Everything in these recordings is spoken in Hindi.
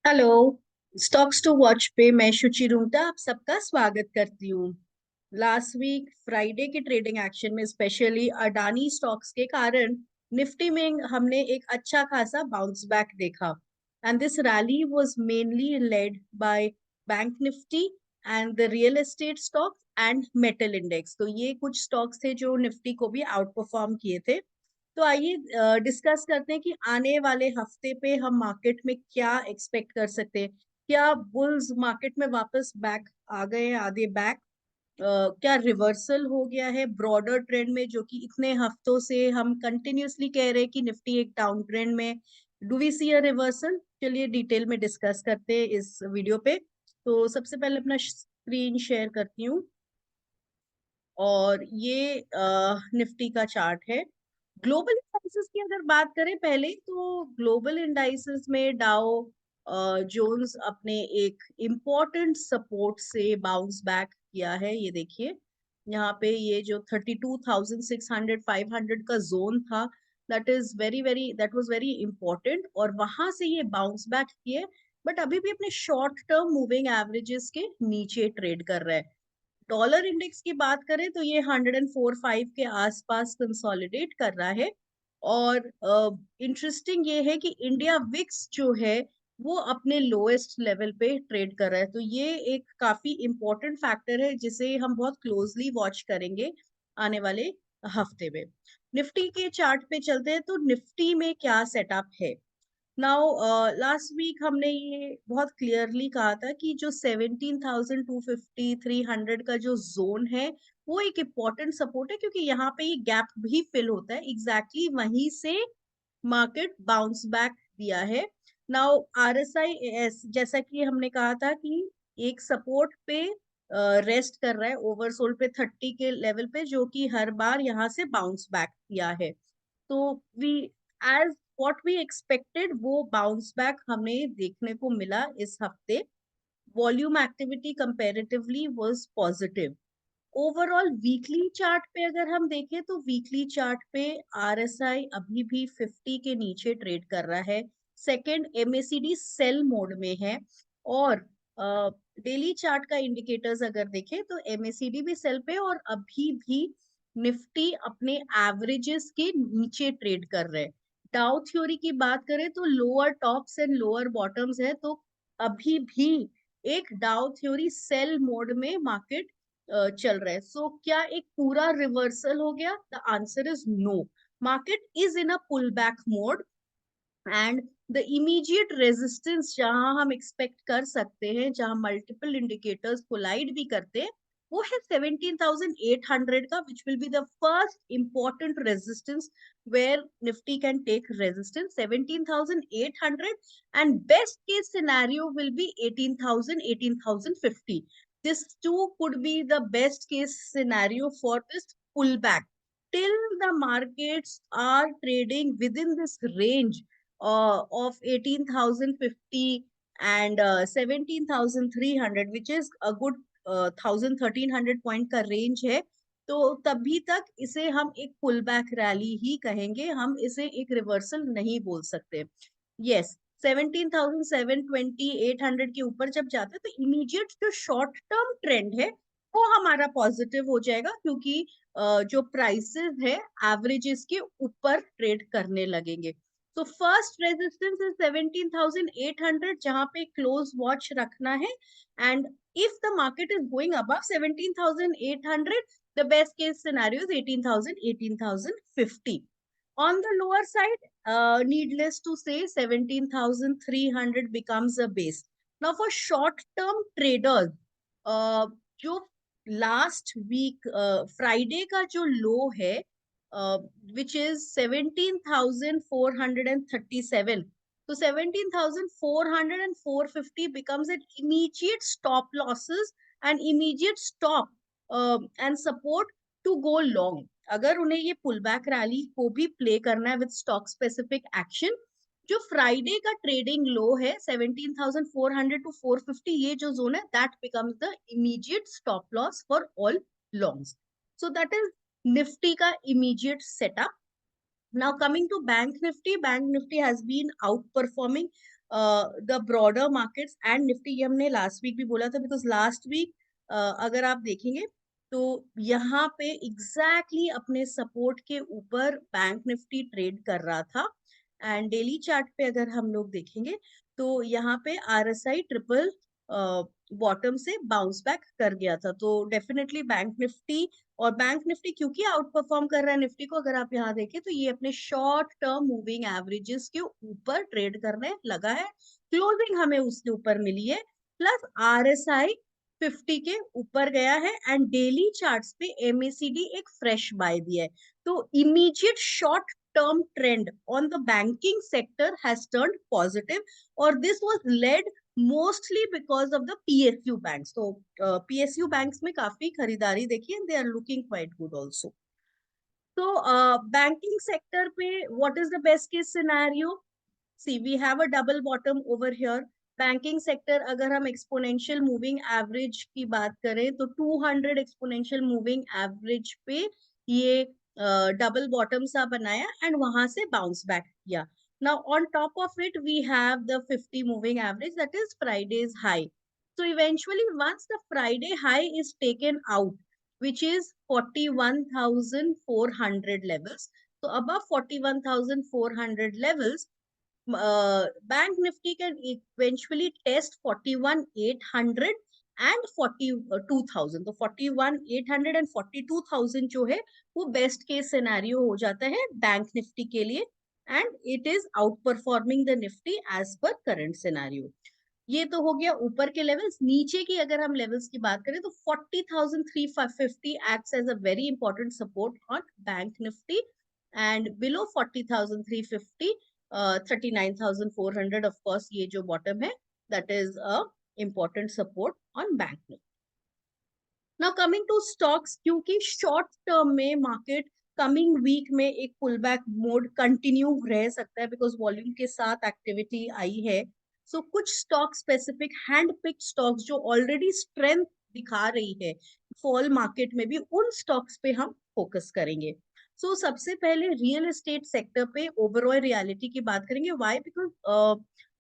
हेलो। स्टॉक्स टू वॉच पे मैं शुचि रूंगटा आप सबका स्वागत करती हूँ। लास्ट वीक फ्राइडे के ट्रेडिंग एक्शन में स्पेशली अडानी स्टॉक्स के कारण निफ्टी में हमने एक अच्छा खासा बाउंस बैक देखा and this rally was mainly led by bank Nifty and the real estate stocks and metal index. तो ये कुछ स्टॉक्स थे जो निफ्टी को भी आउट परफॉर्म किए थे। तो आइए डिस्कस करते हैं कि आने वाले हफ्ते पे हम मार्केट में क्या एक्सपेक्ट कर सकते हैं। क्या बुल्स मार्केट में वापस बैक आ गए हैं, आधे बैक? क्या रिवर्सल हो गया है ब्रॉडर ट्रेंड में, जो कि इतने हफ्तों से हम कंटिन्यूअसली कह रहे हैं कि निफ्टी एक डाउन ट्रेंड में? Do we see a reversal? चलिए डिटेल में डिस्कस करते हैं इस वीडियो पे। तो सबसे पहले अपना स्क्रीन शेयर करती हूँ और ये निफ्टी का चार्ट है। ग्लोबल इंडाइसेस की अगर बात करें पहले, तो ग्लोबल इंडाइसेस में डाउ जोन्स अपने एक इम्पोर्टेंट सपोर्ट से बाउंस बैक किया है। ये देखिए, यहाँ पे ये जो 32,600 500 का जोन था, दैट वाज वेरी इंपॉर्टेंट, और वहां से ये बाउंस बैक किए। बट अभी भी अपने शॉर्ट टर्म मूविंग एवरेजेस के नीचे ट्रेड कर रहा है। डॉलर इंडेक्स की बात करें तो ये 104.5 के आसपास कंसोलिडेट कर रहा है। और इंटरेस्टिंग ये है कि इंडिया विक्स जो है वो अपने लोएस्ट लेवल पे ट्रेड कर रहा है। तो ये एक काफी इंपॉर्टेंट फैक्टर है जिसे हम बहुत क्लोजली वॉच करेंगे आने वाले हफ्ते में। निफ्टी के चार्ट पे चलते हैं, तो निफ्टी में क्या सेटअप है नाउ। लास्ट वीक हमने ये बहुत क्लियरली कहा था कि जो 17,250 300 का जो जोन है वो एक इम्पोर्टेंट सपोर्ट है, क्योंकि यहाँ पे ये गैप भी फिल होता है। वहीं से मार्केट बाउंस बैक दिया है। नाउ आरएसआई जैसा कि हमने कहा था कि एक सपोर्ट पे रेस्ट कर रहा है, ओवरसोल्ड पे 30 के लेवल पे, जो कि हर बार यहाँ से बाउंस बैक किया है। तो we as what we expected वो बाउंस बैक हमें देखने को मिला इस हफ्ते। Volume activity comparatively was positive. Overall weekly chart पे अगर हम देखें तो वीकली चार्ट पे आरएसआई अभी भी 50 के नीचे ट्रेड कर रहा है। सेकंड, एमएसीडी सेल मोड में है। और डेली चार्ट का इंडिकेटर्स अगर देखें तो एमएसीडी भी सेल पे, और अभी भी निफ्टी अपने एवरेजेस के नीचे ट्रेड कर रहे हैं। डाउ थ्योरी की बात करें तो lower tops and lower bottoms है, तो अभी भी एक डाउ थ्योरी सेल मोड में मार्केट चल रहा है। सो क्या एक पूरा रिवर्सल हो गया? The answer is no. Market is in a pull back mode and the immediate resistance जहां हम एक्सपेक्ट कर सकते हैं, जहां मल्टीपल इंडिकेटर्स कोलाइड भी करते हैं, वो है 17,800 का, which will be the first important resistance where Nifty can take resistance 17,800, and best case scenario will be 18,000 18,050. This too could be the best case scenario for this pullback. Till the markets are trading within this range of 18,050 and 17,300, which is a good 1,000 1,300 point का रेंज है। तो तभी तक इसे हम एक पुल बैक रैली ही कहेंगे, हम इसे एक रिवर्सल नहीं बोल सकते। यस, 17,720 800 के ऊपर जब जाते हैं तो इमीडिएट जो शॉर्ट टर्म ट्रेंड है वो हमारा पॉजिटिव हो जाएगा, क्योंकि जो प्राइसेस है एवरेजेस के ऊपर ट्रेड करने लगेंगे। तो फर्स्ट रेजिस्टेंस इज 17,800, जहां पे क्लोज वॉच रखना है। And if the market is going above 17,800, the best case scenario is 18,000 18,050. On the lower side, needless to say, 17,300 becomes a base. Now for short term traders, जो लास्ट वीक फ्राइडे का जो लो है, which is 17,437, so 17,400 and 450 becomes an immediate stop losses and immediate stop and support to go long. अगर उन्हें ये पुल बैक रैली को भी प्ले करना है विद स्टॉक स्पेसिफिक एक्शन, जो फ्राइडे का ट्रेडिंग लो है 17,400 टू 450, ये जो जोन है that becomes the immediate stop loss for all longs. So that is Nifty का immediate setup. Now coming to Bank Nifty has been outperforming. The broader markets and Nifty, ये हमने लास्ट वीक भी बोला था, बिकॉज लास्ट वीक अगर आप देखेंगे तो यहाँ पे एग्जैक्टली अपने सपोर्ट के ऊपर बैंक निफ्टी ट्रेड कर रहा था। एंड डेली चार्ट पे अगर हम लोग देखेंगे तो यहाँ पे RSI ट्रिपल बॉटम से बाउंस बैक कर गया था। तो डेफिनेटली बैंक निफ्टी, और बैंक निफ्टी क्योंकि आउट परफॉर्म कर रहा है निफ्टी को, अगर आप यहाँ देखें तो ये अपने शॉर्ट टर्म मूविंग एवरेजेस के ऊपर ट्रेड करने लगा है। क्लोजिंग हमें उसके ऊपर मिली है, प्लस RSI 50 के ऊपर गया है, एंड डेली चार्ट्स पे MACD एक फ्रेश बाय दिया है। तो immediate short term trend on the banking sector has turned positive, or this was led mostly because of the PSU banks. So PSU banks में काफी खरीदारी देखी and they are looking quite good also. So banking sector पे what is the best case scenario? See, we have a double bottom over here. Banking sector अगर हम एक्सपोनेंशियल मूविंग एवरेज की बात करें तो 200 एक्सपोनेंशियल मूविंग एवरेज पे ये डबल बॉटम सा बनाया एंड वहां से बाउंस बैक किया. Now on top of it we have the 50 moving average, that is Friday's high. So eventually once the Friday high is taken out, which is 41,400 levels, so above 41,400 levels, Bank Nifty can eventually test 41,800 and 42,000. तो 41,800 and 42,000 जो है वो बेस्ट केस सिनेरियो हो जाता है बैंक निफ्टी के लिए, and it is out performing the Nifty as per current scenario. ये तो हो गया ऊपर के लेवल्स. नीचे की अगर हम लेवल्स की बात करें तो 40,350 acts as a very important support on bank Nifty, and below 40,350 39,400 of course ये जो बॉटम है that is a important support on bank Nifty. Now coming to stocks, क्योंकि शॉर्ट टर्म में मार्केट कमिंग वीक में एक पुल बैक मोड कंटिन्यू रह सकता है बिकॉज वॉल्यूम के साथ एक्टिविटी आई है. सो कुछ stock specific hand pick stocks जो ऑलरेडी स्ट्रेंथ दिखा रही है फॉल मार्केट में भी, उन स्टॉक्स पे हम फोकस करेंगे. सो सबसे पहले रियल एस्टेट सेक्टर पे ओवरऑल रियलिटी की बात करेंगे. व्हाई? बिकॉज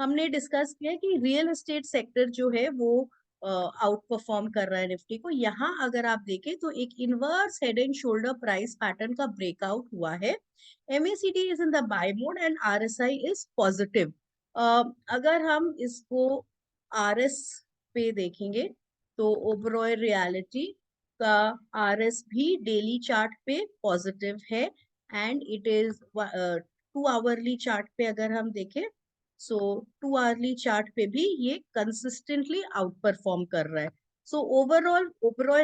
हमने डिस्कस किया कि रियल एस्टेट सेक्टर जो है वो आउट परफॉर्म कर रहा है निफ्टी को. यहाँ अगर आप देखें तो एक inverse head and shoulder price pattern का ब्रेकआउट हुआ है. MACD is in the buy mode and RSI is positive. अगर हम इसको RS पे देखेंगे तो ओवरऑल रियलिटी का RS भी डेली चार्ट पे पॉजिटिव है, and it is 2 hourly chart पे अगर हम देखें सो 2 आवरली चार्ट पे भी ये कंसिस्टेंटली आउट परफॉर्म कर रहा है. So overall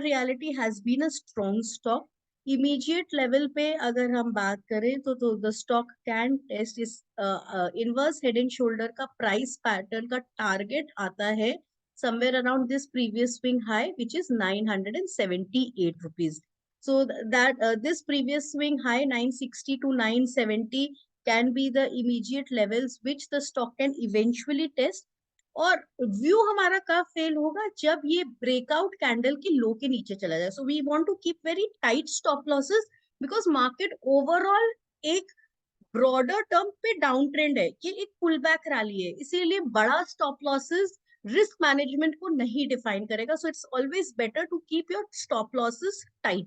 realty has been a strong stock. Immediate level पे अगर हम बात करें तो द स्टॉक कैन टेस्ट इस इनवर्स हेड एंड शोल्डर का प्राइस पैटर्न का टारगेट आता है somewhere around this previous swing high, which is 978 rupees. So that this previous swing high 960 to 970 can be the immediate levels which the stock can eventually test. और व्यू हमारा कब फेल होगा? जब ये ब्रेकआउट कैंडल के लो के नीचे चला जाए. So we want to keep very tight stop losses because market overall एक ब्रॉडर टर्म पे डाउन ट्रेंड है. ये एक पुल बैक रैली है, इसीलिए बड़ा स्टॉप लॉसेस रिस्क मैनेजमेंट को नहीं डिफाइन करेगा. So it's always better to keep your stop losses tight.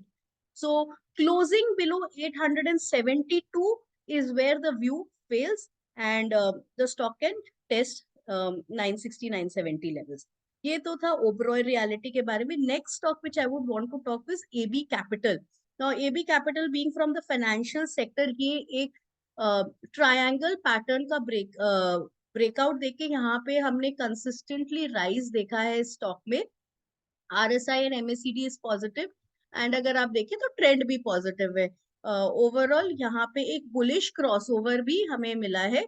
So closing below 872 is where the view fails, and the stock can test 960 970 levels. ये तो था ओवरऑल रियलिटी के बारे में. Next stock which I would want to talk is AB Capital. Now AB Capital being from the financial sector, ये एक ट्रायंगल पैटर्न का ब्रेकआउट देके यहाँ पे हमने कंसिस्टेंटली राइज देखा है स्टॉक में. RSI and MACD is positive, and अगर आप देखें तो ट्रेंड भी पॉजिटिव है. ओवरऑल यहाँ पे एक बुलिश क्रॉसओवर भी हमें मिला है,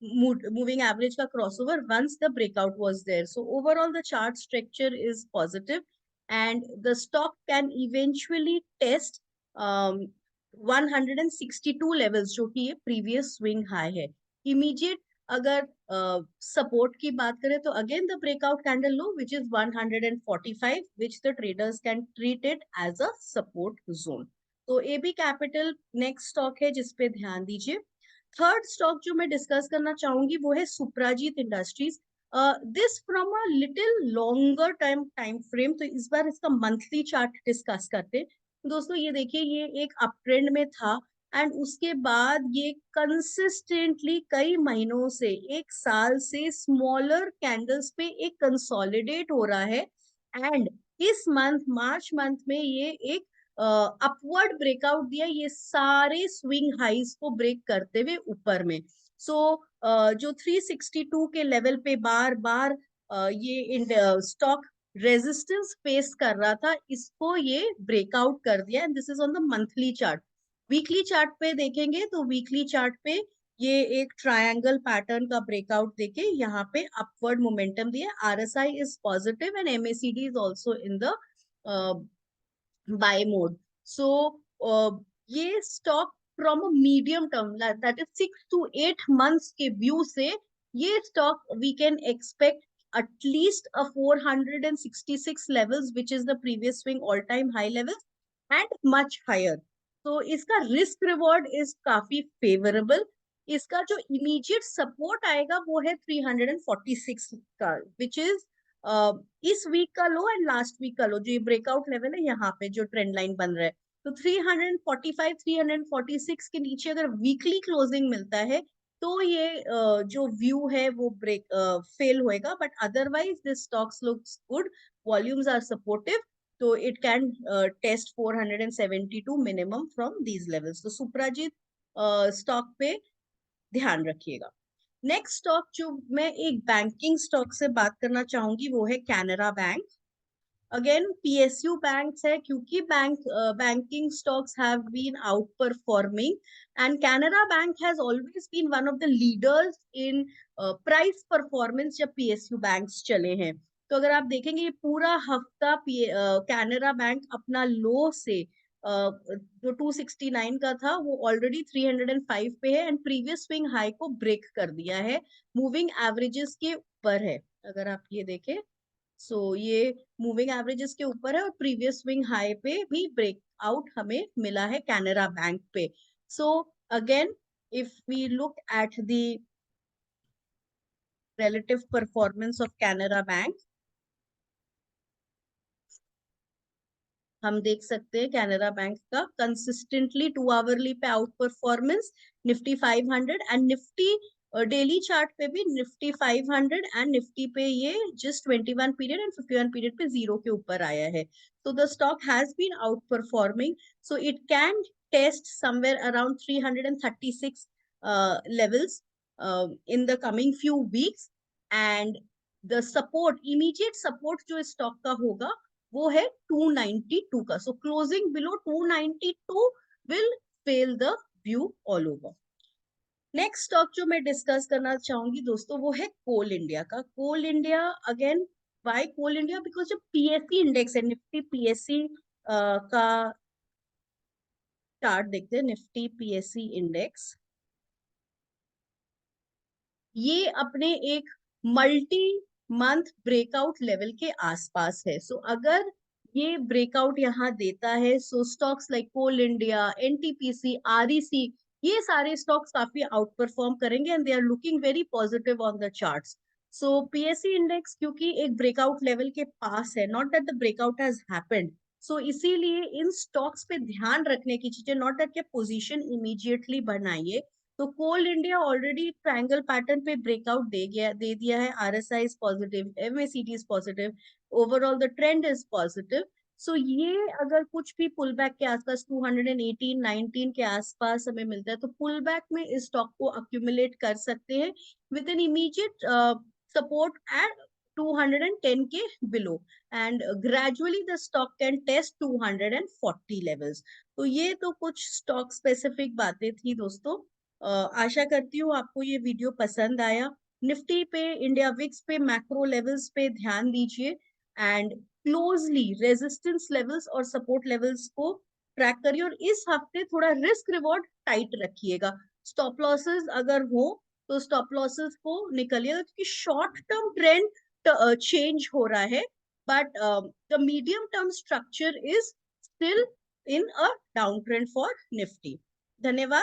मूविंग एवरेज का crossover once the breakout was there. So overall the chart structure is positive and the stock can eventually test 162 levels जो कि ये प्रीवियस स्विंग हाई है. इमीडिएट अगर सपोर्ट की बात करें तो again the breakout candle low which is 145, which the traders can treat it as a support zone. तो AB कैपिटल नेक्स्ट स्टॉक है जिसपे ध्यान दीजिए. थर्ड स्टॉक जो मैं डिस्कस करना चाहूंगी वो है Suprajit industries. This from a little longer time frame, तो इस बार इसका मंथली चार्ट डिस्कस करते हैं। दोस्तों ये देखिए, ये एक अप ट्रेंड में था एंड उसके बाद ये कंसिस्टेंटली कई महीनों से, एक साल से स्मॉलर कैंडल्स पे एक कंसोलिडेट हो रहा है एंड इस मंथ मार्च मंथ में ये एक अपवर्ड ब्रेकआउट दिया, ये सारे स्विंग हाइज को ब्रेक करते हुए ऊपर में। सो जो 362 के लेवल पे बार बार ये स्टॉक रेजिस्टेंस फेस कर रहा था, इसको ये ब्रेकआउट कर दिया and this is on the monthly chart. Weekly chart पे देखेंगे तो वीकली चार्ट पे ये एक ट्रायंगल पैटर्न का ब्रेकआउट देके यहाँ पे अपवर्ड मोमेंटम दिया। RSI is positive and MACD is also in the buy mode. So ये stock from a medium term, that is 6 to 8 months के व्यू से, ये stock we can expect at least a 466 levels, which is the previous swing all-time high levels, and much higher. तो इसका रिस्क रिवॉर्ड इज काफी फेवरेबल। इसका जो इमीडिएट सपोर्ट आएगा वो है 346 का, विच इज इस वीक का लो एंड लास्ट वीक का लो। जो ये ब्रेकआउट लेवल है यहाँ पे जो ट्रेंड लाइन बन रहा है, तो 345 346 के नीचे अगर वीकली क्लोजिंग मिलता है तो ये जो व्यू है वो ब्रेक फेल होएगा, but otherwise this stocks looks good, volumes are supportive, तो it can test 472 minimum from these levels. तो सुप्राजीत स्टॉक पे ध्यान रखिएगा। नेक्स्ट स्टॉक जो मैं एक बैंकिंग स्टॉक से बात करना चाहूंगी वो है Canara Bank. Again PSU banks है, क्योंकि banking stocks have been out performing and Canara Bank has always been one of the leaders in price performance जब पीएसयू बैंक्स चले हैं। तो अगर आप देखेंगे ये पूरा हफ्ता कैनरा बैंक अपना लो से जो 269 का था वो ऑलरेडी 305 पे है एंड प्रीवियस स्विंग हाई को ब्रेक कर दिया है, मूविंग एवरेजेस के ऊपर है। अगर आप ये देखें, सो ये मूविंग एवरेजेस के ऊपर है और प्रीवियस स्विंग हाई पे भी ब्रेकआउट हमें मिला है कैनरा बैंक पे। So again if we look at the relative performance of Canara Bank, हम देख सकते हैं कैनरा बैंक का कंसिस्टेंटली 2 आवरली पे out performance, Nifty 500 and Nifty daily chart पे भी निफ्टी 500 एंड निफ्टी पे ये जस्ट 21 पीरियड एंड 51 पीरियड पे जीरो के ऊपर आया है। तो the stock has been out performing, so it can test somewhere around 336 levels in the coming few weeks, and the support, immediate support जो स्टॉक का होगा वो है 292 का। सो closing below 292 will fail the view all over. Next stock जो मैं डिस्कस करना चाहूंगी दोस्तों वो है कोल इंडिया का। Coal India, again why Coal India, because जो पीएससी इंडेक्स है, निफ्टी पीएससी का चार्ट देखते हैं, निफ्टी पीएससी इंडेक्स ये अपने एक मल्टी मंथ ब्रेकआउट लेवल के आसपास है। सो अगर ये ब्रेकआउट यहाँ देता है, so stocks like Coal India, NTPC, REC, ये सारे स्टॉक्स काफी आउट परफॉर्म करेंगे and they are looking very positive on the charts. So PSC index क्योंकि एक ब्रेकआउट लेवल के पास है, not that the breakout has happened, so इसीलिए इन स्टॉक्स पे ध्यान रखने की चीजें, नॉट दैट के पोजीशन इमीडिएटली बनाइए। तो Coal India already triangle pattern पे ब्रेकआउट दे दिया है, RSI is positive, MACD is positive, overall the trend is positive. So ये अगर कुछ भी पुल बैक के आसपास 218 19 के आसपास हमें मिलता है तो पुल बैक में इस स्टॉक को अक्यूमुलेट कर सकते हैं with an immediate support at 210 के below and gradually the stock can test 240 levels. तो ये तो कुछ स्टॉक स्पेसिफिक बातें थी दोस्तों। आशा करती हूँ आपको ये वीडियो पसंद आया। निफ्टी पे, इंडिया विक्स पे, मैक्रो लेवल्स पे ध्यान दीजिए एंड क्लोजली रेजिस्टेंस लेवल्स और सपोर्ट लेवल्स को ट्रैक करिए और इस हफ्ते थोड़ा रिस्क रिवॉर्ड टाइट रखिएगा। स्टॉप लॉसेस अगर हो तो स्टॉप लॉसेस को निकलिएगा, क्योंकि शॉर्ट टर्म ट्रेंड चेंज हो रहा है, but the medium term structure is still in a down trend for Nifty. धन्यवाद।